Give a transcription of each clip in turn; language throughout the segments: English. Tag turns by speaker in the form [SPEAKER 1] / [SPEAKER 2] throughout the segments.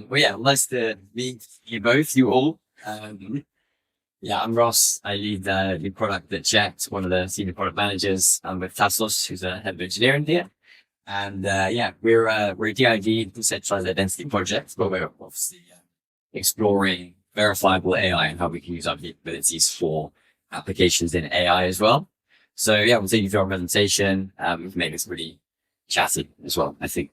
[SPEAKER 1] Well, yeah, nice to meet you both, you all. Yeah, I'm Ross. I lead the product at cheqd, one of the senior product managers. I'm with Tassos, who's a head of engineering here. And yeah, we're a DID, decentralized identity project, but we're obviously exploring verifiable AI and how we can use our capabilities for applications in AI as well. So yeah, we'll take you through our presentation. We can make this really chatty as well, I think.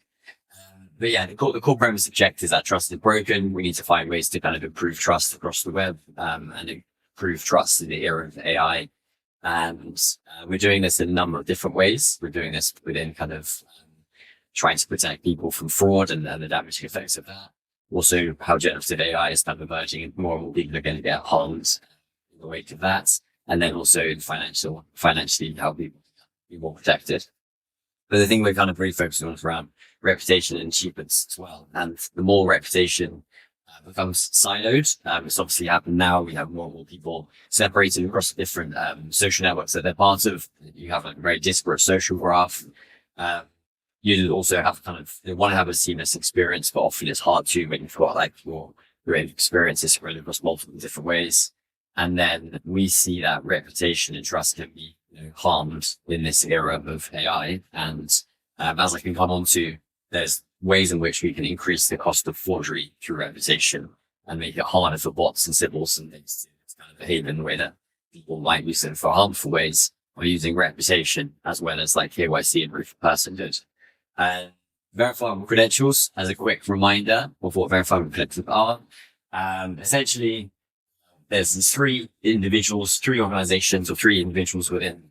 [SPEAKER 1] But yeah, the core premise of cheqd is that trust is broken. We need to find ways to kind of improve trust across the web, and improve trust in the era of AI. And we're doing this in a number of different ways. We're doing this within kind of trying to protect people from fraud and the damaging effects of that. Also, how generative AI is kind of emerging and more people are going to get harmed in the wake of that. And then also financially, how people be more protected. But the thing we're kind of really focusing on is around reputation and achievements as well. And the more reputation becomes siloed, it's obviously happened now. We have more and more people separated across different social networks that they're part of. You have like a very disparate social graph. You also have you want to have a seamless experience, but often it's hard to when you've got like your own experiences spread across multiple different ways. And then we see that reputation and trust can be harmed in this era of AI. And as I can come on to, there's ways in which we can increase the cost of forgery through reputation and make it harder for bots and symbols and things to kind of behave in the way that people might use them for harmful ways by using reputation as well as like KYC and proof of personhood. And verifiable credentials, as a quick reminder of what verifiable credentials are. Essentially, there's these three organizations or three individuals within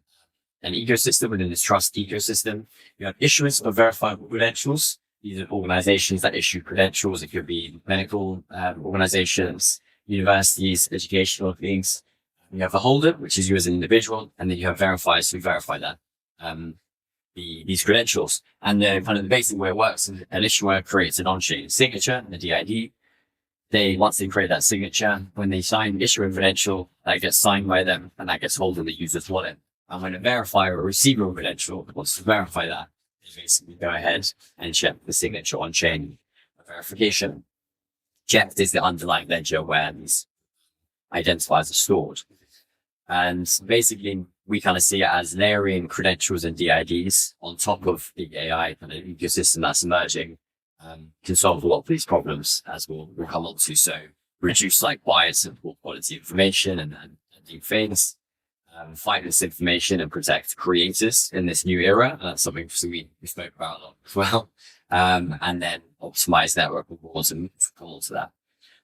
[SPEAKER 1] an ecosystem, within this trust ecosystem. You have issuers of verifiable credentials. These are organizations that issue credentials. It could be medical organizations, universities, educational things. You have a holder, which is you as an individual, and then you have verifiers who verify that these credentials. And then kind of the basic way it works is an issuer creates an on-chain signature, a DID. Once they create that signature, when they sign the issuer credential, that gets signed by them and that gets held in the user's wallet. And when a verifier or receiver of credential wants to verify that, they basically go ahead and check the signature on chain verification. cheqd is the underlying ledger where these identifiers are stored. And basically, we kind of see it as layering credentials and DIDs on top of the AI kind of ecosystem that's emerging. Can solve a lot of these problems, as we'll come on to. So reduce like bias and poor quality information and do things, fight misinformation and protect creators in this new era. That's something we spoke about a lot as well. And then optimize network rewards and come on to that.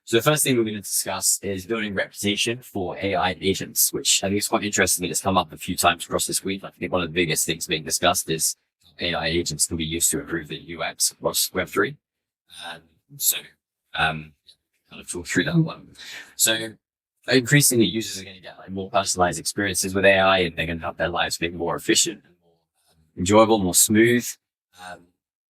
[SPEAKER 1] So the first thing we're going to discuss is building reputation for AI agents, which I think is quite interesting. It's come up a few times across this week. I think one of the biggest things being discussed is AI agents can be used to improve the UX across Web3. Kind of talk through that one. So increasingly users are going to get like more personalized experiences with AI, and they're going to have their lives being more efficient and more enjoyable, more smooth.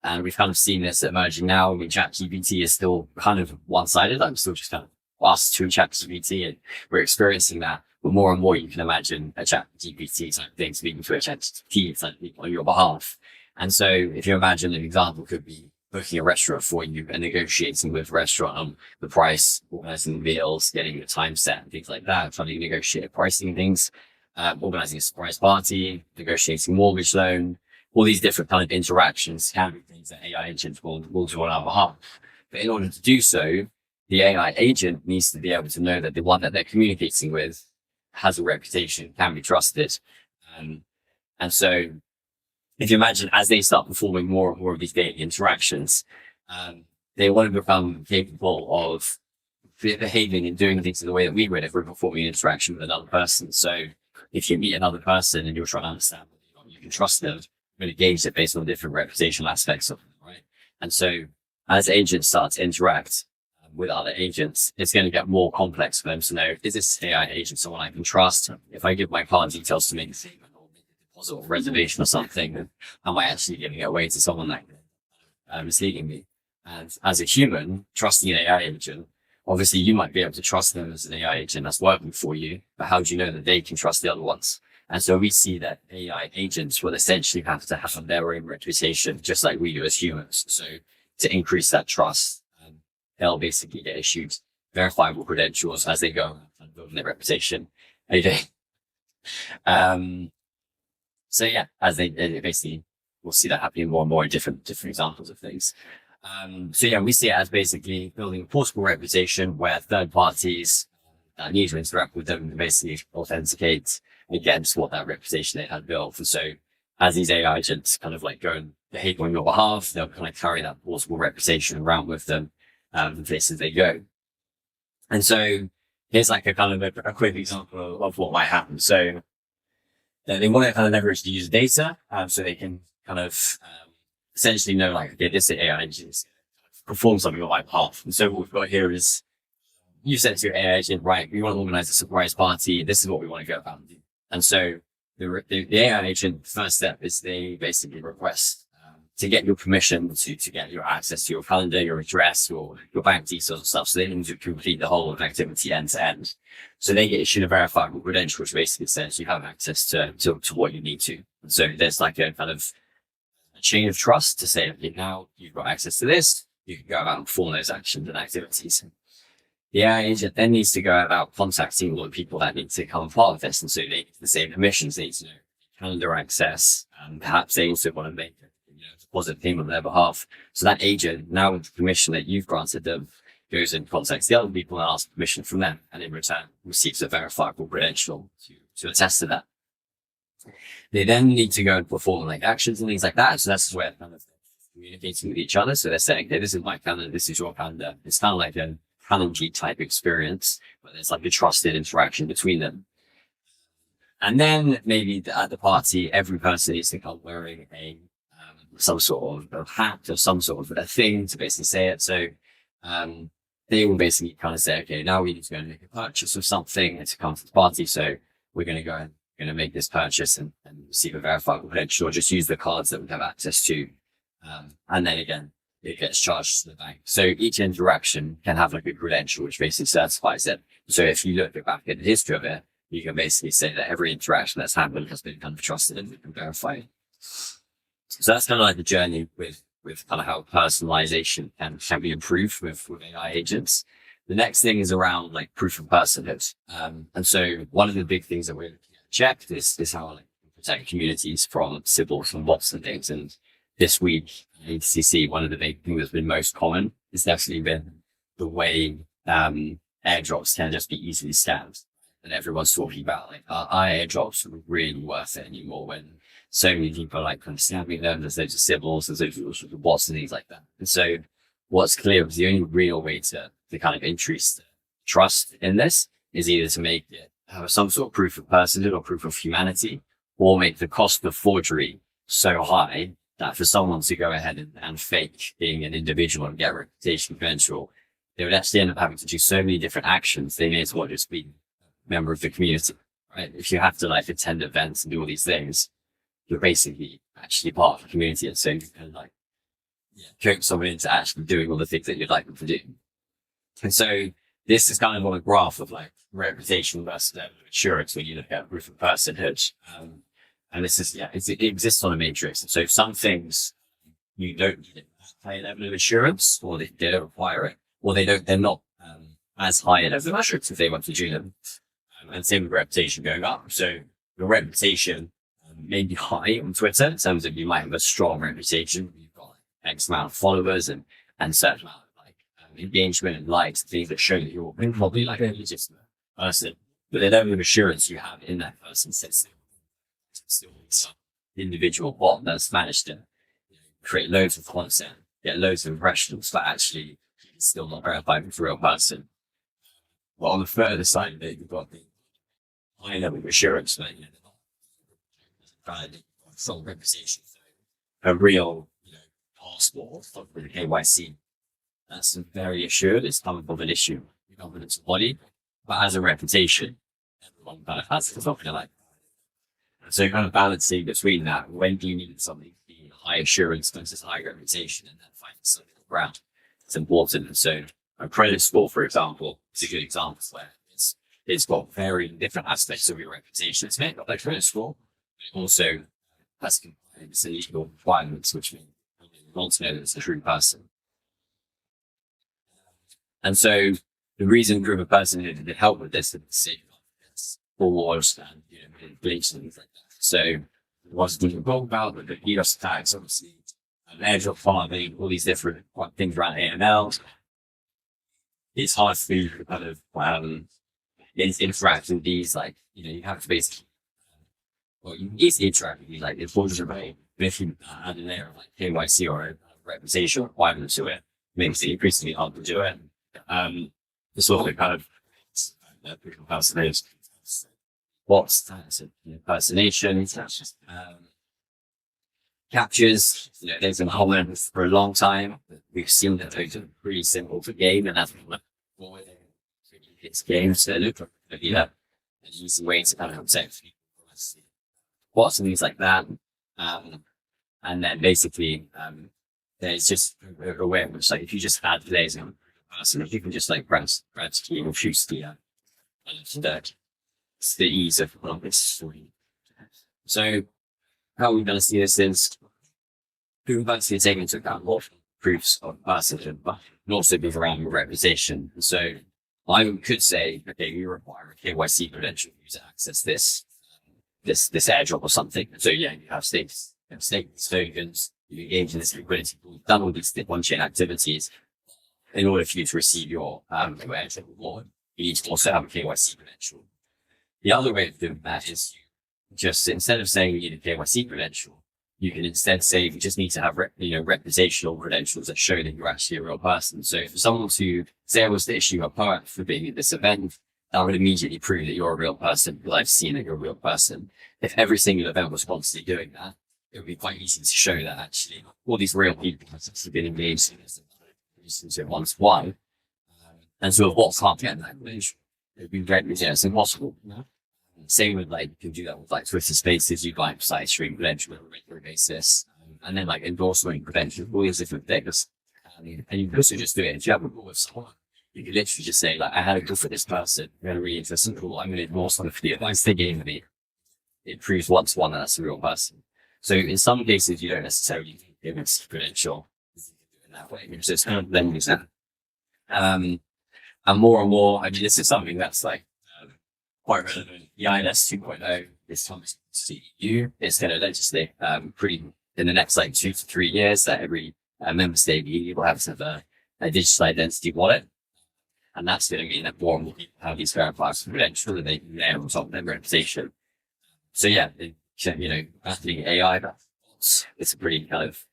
[SPEAKER 1] And we've kind of seen this emerging now. I mean, ChatGPT is still kind of one-sided. I'm still just kind of asked to ChatGPT, and we're experiencing that. But more and more, you can imagine a ChatGPT type thing speaking to a ChatGPT type thing on your behalf. And so if you imagine an example could be booking a restaurant for you and negotiating with the restaurant on the price, organizing meals, getting the time set and things like that, trying to negotiate pricing and things, organizing a surprise party, negotiating mortgage loan, all these different kind of interactions can be things that AI agents will do on our behalf. But in order to do so, the AI agent needs to be able to know that the one that they're communicating with has a reputation, can be trusted. And so if you imagine as they start performing more and more of these daily interactions, they want to become capable of behaving and doing things in the way that we would if we're performing an interaction with another person. So if you meet another person and you're trying to understand whether or not you can trust them, you're going to gauge it based on different reputational aspects of them, right? And so as agents start to interact with other agents, it's going to get more complex for them to know, is this AI agent someone I can trust? If I give my card details to make a statement, or reservation or something, am I actually giving it away to someone that misleading me? And as a human, trusting an AI agent, obviously you might be able to trust them as an AI agent that's working for you, but how do you know that they can trust the other ones? And so we see that AI agents will essentially have to have their own reputation, just like we do as humans. So to increase that trust, they'll basically get issued verifiable credentials as they go and building their reputation. Okay. So yeah, as they basically, we'll see that happening more and more in different examples of things. So yeah, we see it as basically building a portable reputation where third parties that need to interact with them basically authenticate against what that reputation they had built. And so as these AI agents kind of like go and behave on your behalf, they'll kind of carry that portable reputation around with them, the places they go. And so here's like a kind of a quick example of what might happen. So they want to kind of leverage the user data, so they can kind of essentially know like, okay, this AI agent is perform something on my behalf. And so what we've got here is you said to your AI agent, right, we want to organize a surprise party. This is what we want to go about and do. And so the AI agent, first step is they basically request to get your permission to get your access to your calendar, your address, your bank details and stuff. So they can complete the whole activity end to end. So they get issued a verifiable credential, which basically says you have access to what you need to. And so there's like a kind of a chain of trust to say, okay, now you've got access to this, you can go about and perform those actions and activities. The AI agent then needs to go about contacting all the people that need to become part of this. And so they need the same permissions, they need to know calendar access, and perhaps they also want to make deposit payment on their behalf. So that agent, now with the permission that you've granted them, goes and contacts the other people and asks permission from them, and in return receives a verifiable credential to attest to that. They then need to go and perform like actions and things like that. So that's where kind of communicating with each other. So they're saying, okay, this is my calendar, this is your calendar. It's kind of like a Calendly type experience, but there's like a trusted interaction between them. And then maybe at the party, every person needs to come wearing some sort of hat or some sort of a thing to basically say it. So they will basically kind of say, okay, now we need to go and make a purchase of something to come to the party. So we're going to go and make this purchase and receive a verifiable credential, or just use the cards that we have access to. And then again, it gets charged to the bank. So each interaction can have like a credential, which basically certifies it. So if you look back at the history of it, you can basically say that every interaction that's happened has been kind of trusted and we can verify it. So that's kind of like the journey with kind of how personalization can be improved with AI agents. The next thing is around like proof of personhood. And so one of the big things that we're looking at cheqd is how like protect communities from symbols and bots and things. And this week, HCC, one of the big things that's been most common has definitely been the way airdrops can just be easily scammed. And everyone's talking about like, are airdrops really worth it anymore when so many people are like kind of scamming them? There's loads of symbols, there's loads of bots and things like that. And so what's clear is the only real way to kind of increase trust in this is either to make it have some sort of proof of personhood or proof of humanity, or make the cost of forgery so high that for someone to go ahead and fake being an individual and get a reputation credential, they would actually end up having to do so many different actions. They may as well just be a member of the community, right? If you have to like attend events and do all these things, you're basically actually part of the community. And so you can like coax someone into actually doing all the things that you'd like them to do. And so this is kind of on a graph of like reputation versus assurance when you look at proof of personhood. And this is, it exists on a matrix. And so some things you don't need a high level of assurance, or they don't require it, or they're not as high a level of assurance if they want to do them. And same with reputation going up. So your reputation may be high on Twitter in terms of you might have a strong reputation. You've got like X amount of followers and certain amount of like engagement and likes, things that show that you're probably like a legitimate person. But the level of assurance you have in that person says still some individual bot that's managed to create loads of content, get loads of impressions, but actually it's still not verified with a real person. But on the further side of it, you've got the high level of assurance that they're not valid full reputation. A real, passport for the KYC. That's very assured. It's coming from an issue, governance body, but as a reputation, everyone kind of has something like that. So kind of balancing between that, when do you need something to be high assurance versus high reputation, and then finding something around. It's important. And so a credit score, for example, is a good example where it's got very different aspects of your reputation. It's made up that credit score, but it also has compliance and legal requirements, which mean you want to know that it's a true person. And so the reason proof of person did help with this is for wars and, manipulation and things like that. So what's we can talk about the DDoS attacks, obviously, airdrop farming, all these different things around AML. It's hard for you to kind of interact with these, you have to basically, you can easily interact with these, the forces of a, but if you add a layer of KYC or a reputation requirement to it, makes it increasingly hard to do it. It's also kind of impersonation. What's that? Impersonation, captures, they've been common for a long time. We've seen that those are pretty simple to game, and that's what it's games that look like an easy way to kind of protect what's and things like that. And then basically, there's just a way in which, if you just add layers on a person, if you can just press key or choose it's the ease of this for you. So how we're going to see this is proof of actually taking into account more proofs of person, but also be around reputation. So I could say, okay, you require a KYC credential for you to access this airdrop or something. So yeah, you have stakes, tokens, you engage in this liquidity pool, you've done all these on-chain activities. In order for you to receive your airdrop reward, you need to also have a KYC credential. The other way of doing that is you just, instead of saying you need a KYC credential, you can instead say you just need to have reputational credentials that show that you're actually a real person. So for someone to say I was to issue a permit for being at this event, that would immediately prove that you're a real person, because I've seen that you're a real person. If every single event was constantly doing that, it would be quite easy to show that actually all these real people have actually been engaged in this one-to-one. And so if what's can't get that credential, it would be very, it's impossible. Same with you can do that with Twitter Spaces, you site stream credential on a regular basis, and then endorsement credentials, all these different things. And you can also just do it if you have a call with someone. You can literally just say, I had a call for this person, I'm really interested in call, I'm going to endorse them for the advice they gave me. It proves one-to-one that that's a real person. So in some cases, you don't necessarily give a credential in that way. So it's kind of blending that. And more, this is something that's quite relevant. The INS 2.0 is coming to the EU. It's going to legislate in the next 2 to 3 years that every member state of the EU will have to have a digital identity wallet. And that's going to mean that more and more people have these verified credentials that they can layer on top of their reputation. So yeah, battling AI, it's a pretty kind of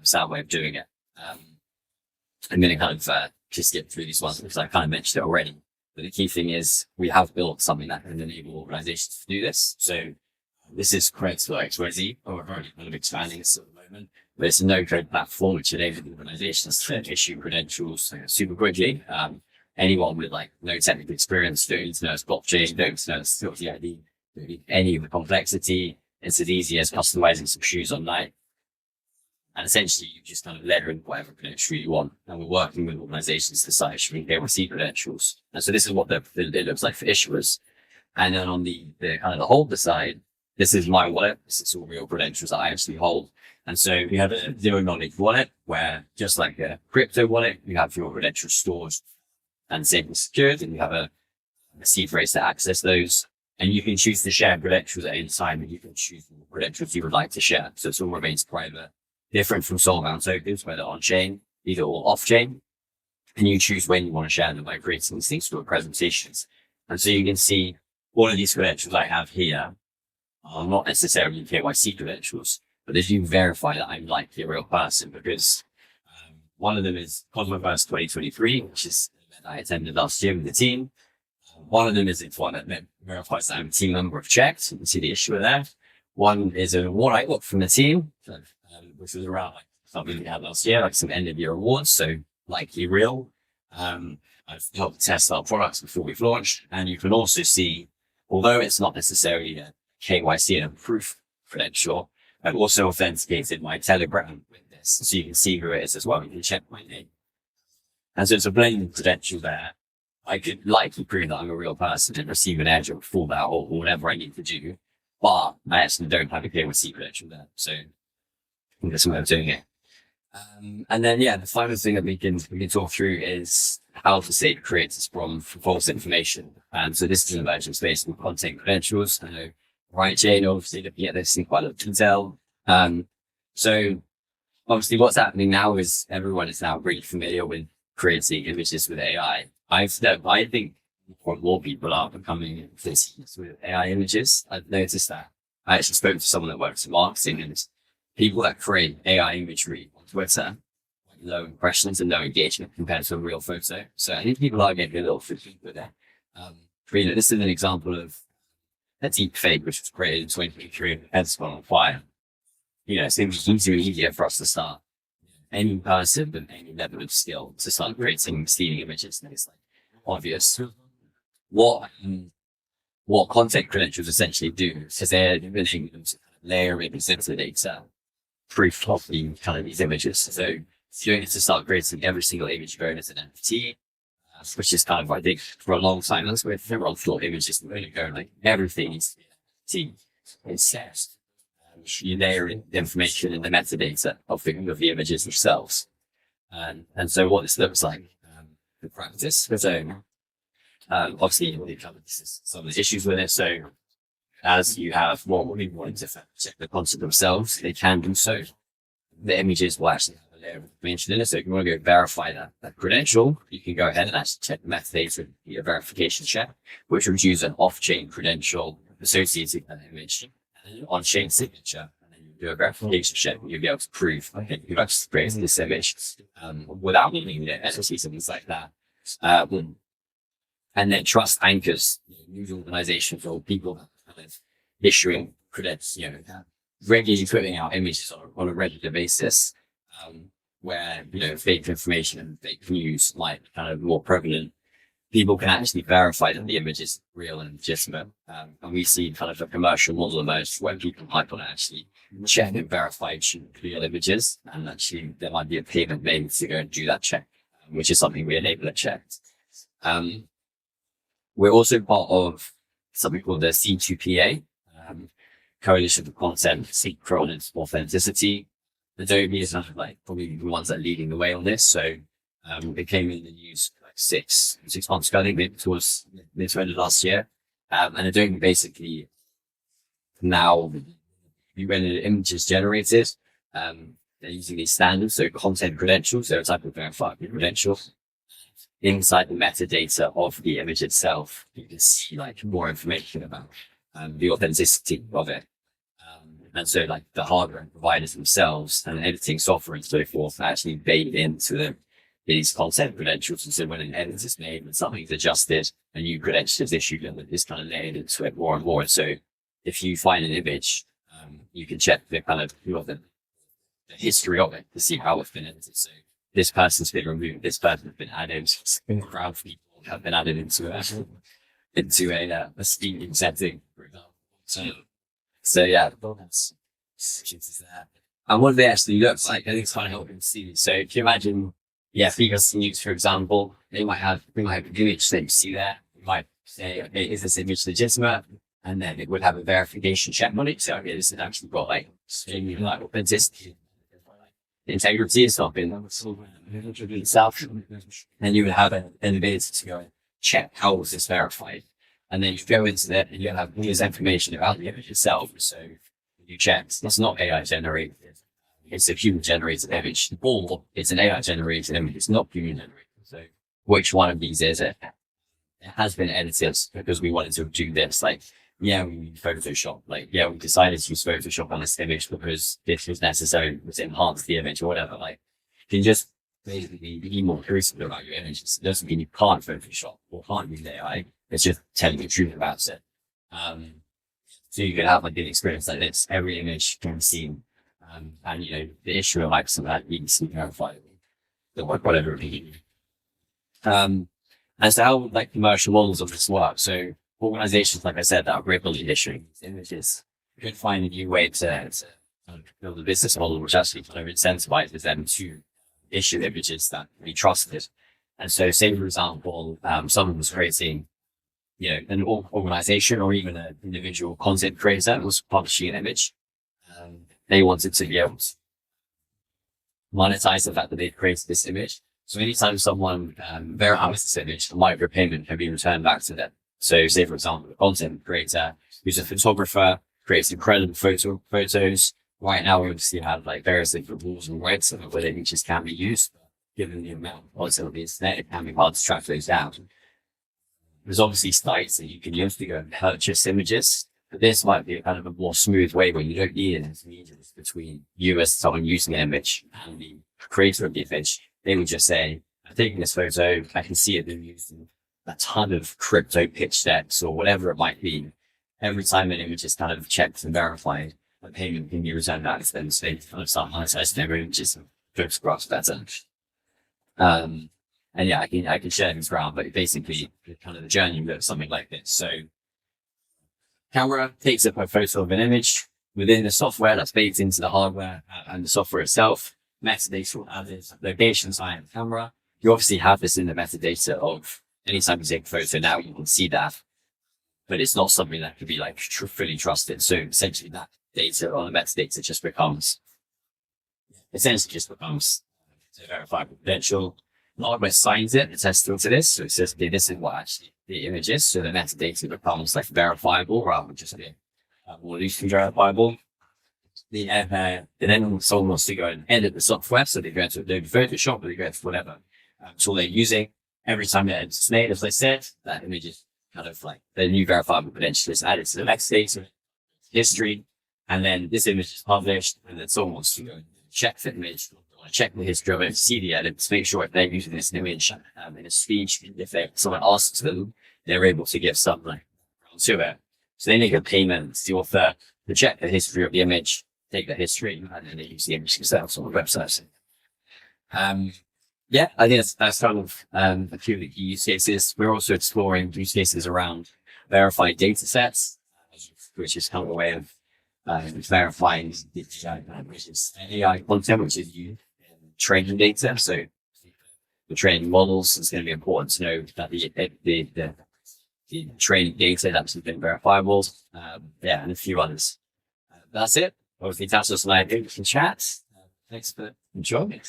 [SPEAKER 1] sound way of doing it. I'm going to kind of just get through these ones because I kind of mentioned it already. But the key thing is we have built something that can enable organizations to do this. So this is correct for XYZ, or we're already kind of expanding this at the moment. But it's a no-code platform which enables organizations to issue credentials super quickly. Anyone with no technical experience, don't need to know it's blockchain, don't need to know it's security ID, don't need any of the complexity. It's as easy as customizing some shoes online. And essentially, you just kind of layer in whatever credential you want. And we're working with organizations to decide issuing KYC credentials. And so this is what it looks like for issuers. And then on the kind of the holder side, this is my wallet. This is all real credentials that I actually hold. And so we have a zero knowledge wallet where, just like a crypto wallet, you have your credentials stored and safe and secured, and you have a seed phrase to access those. And you can choose to share credentials at any time, and you can choose the credentials you would like to share. So it all remains private. Different from soul-bound tokens, where they're on-chain, either or off-chain. And you choose when you want to share them by creating these things for presentations. And so you can see all of these credentials I have here are not necessarily KYC credentials, but they do verify that I'm likely a real person, because one of them is Cosmoverse 2023, which is an event I attended last year with the team. One of them is one that verifies that I'm a team member of cheqd. You can see the issuer there. One is an award I got from the team, which was around something we had last year, some end of year awards. So likely real. I've helped test our products before we've launched. And you can also see, although it's not necessarily a KYC and a proof credential, I've also authenticated my Telegram with this. So you can see who it is as well. You can check my name. And so it's a blended credential there. I could likely prove that I'm a real person and receive an airdrop for that, or whatever I need to do. But I actually don't have a KYC credential there. So I think that's a way of doing it. And then, yeah, the final thing that we can talk through is how to save creators from false information. So this is an emerging space with content credentials. I know Ryan Jane obviously looking at this in quite a lot of detail. So obviously what's happening now is everyone is now really familiar with creating images with AI. I think more people are becoming familiar with AI images. I've noticed that. I actually spoke to someone that works in marketing, and people that create AI imagery on Twitter, low impressions and low engagement compared to a real photo. So I think people are getting a little fatigued with it. This is an example of a deep fake which was created in 2023 and has gone on fire. It seems easier for us to start any person with any level of skill to start creating misleading images. And it's like obvious. What content credentials essentially do is they're enabling them to layer in sensitive data proof of the kind of these images. So you don't need to start creating every single image going as an NFT, which is kind of, I think, for a long time, that's where everyone thought images were going to go. Like everything is instead. You layer in the information and the metadata of the images themselves. And so what this looks like in practice. So obviously, we covered some of the issues with it. So as you have more people wanting to check the content themselves, they can do so. The images will actually have a layer of information in it. So if you want to go verify that credential, you can go ahead and actually check the metadata in your verification check, which would use an off-chain credential associated with that image and an on-chain signature. And then you do a verification check, and you'll be able to prove, okay, you've actually created this image without needing the entities and things like that. And then trust anchors news organizations or people kind of issuing credits, regularly putting out images on a regular basis, where, fake information and fake news might be kind of more prevalent. People can actually verify that the image is real and legitimate. And we see kind of a commercial model emerge where people might want to actually check and verify real images. And actually there might be a payment made to go and do that check, which is something we enable at cheqd. We're also part of something called the C2PA, Coalition for Content, Synchronous Authenticity. Adobe is kind of like probably the ones that are leading the way on this. So it came in the news like six months ago, I think it was mid to end of last year. And Adobe basically now, when an image is generated, they're using these standards, so content credentials, they're a type of verifiable credential. Inside the metadata of the image itself, you can see like more information about the authenticity of it. And so like the hardware providers themselves and editing software and so forth actually baked into these content credentials. And so when an edit is made and something's adjusted, a new credential is issued and it's kind of layered into it more and more. And so if you find an image, you can check the kind of the history of it to see how it's been edited. So this person's been removed, this person's been added, a crowd of people have been added into a steaming setting, for example. So yeah, that's that. And what they actually look like, I think it's kind of helping to see. So if you imagine, Figures News, for example, they might have an image that you see there. You might say, okay, is this image legitimate? And then it would have a verification check on it. So okay, this has actually got like authenticity. Integrity is not been itself, and you would have an ability to go and check how was this verified, and then you go into that and you have this information about the image itself. So you check it's not AI generated, it's a human generated image, or it's an AI generated image, it's not human generated. So which one of these is it? It has been edited because we wanted to do this. We need Photoshop. We decided to use Photoshop on this image because this was necessary to enhance the image or whatever. You can just basically be more curious about your images. It doesn't mean you can't Photoshop or can't use AI. It's just telling the truth about it. So you can have an experience like this. Every image can be seen. And the issue of some of that needs to be verified. Whatever it be. As to how commercial models of this work. So organizations, like I said, that are regularly issuing images could find a new way to kind of build a business model which actually kind of incentivizes them to issue images that can be trusted. And so say, for example, someone was creating, an organization or even an individual content creator was publishing an image. They wanted to be able to monetize the fact that they've created this image. So anytime someone verifies this image, a micropayment can be returned back to them. So say, for example, the content creator who's a photographer creates incredible photos. Right now, we obviously have like various different rules and regs of whether images can be used. Given the amount of content on the internet, it can be hard to track those down. There's obviously sites that you can use to go and purchase images, but this might be a kind of a more smooth way where you don't need an intermediary between you as someone using an image and the creator of the image. They would just say, I'm taking this photo, I can see it being used in a ton of crypto pitch decks or whatever it might be. Every time an image is kind of checked and verified, a payment can be returned back to them. So they kind of start monetizing their images and photographs better. And yeah, I can share this around, but basically kind of the journey looks something like this. So camera takes up a photo of an image within the software that's baked into the hardware and the software itself. Metadata will have this location sign the camera. You obviously have this in the metadata of anytime you take a photo now, you can see that, but it's not something that could be like fully trusted. So essentially that data on the metadata just becomes verifiable credential. The hardware signs it, attesting to this. So it says, okay, this is what actually the image is. So the metadata becomes like verifiable rather than just being more loosely verifiable. Then someone wants to go and edit the software. So they go into Adobe Photoshop or they go into whatever tool they're using. Every time the edit is made, as I said, that image is kind of like the new verifiable credential is added to the metadata history. And then this image is published, and then someone wants to go and check the image, check the history of it, see the edits, make sure if they're using this image in a speech, if someone asks them, they're able to give some like to it. So they make a payment to the author to check the history of the image, take the history, and then they use the image themselves on the website. Yeah, I think that's kind of a few of the key use cases. We're also exploring use cases around verified data sets, which is kind of a way of verifying which is AI content, which is used in training data. So the training models, it's going to be important to know that the training data that's been verifiable. And a few others. That's it. Hopefully, that's just like in chat. Thanks for joining.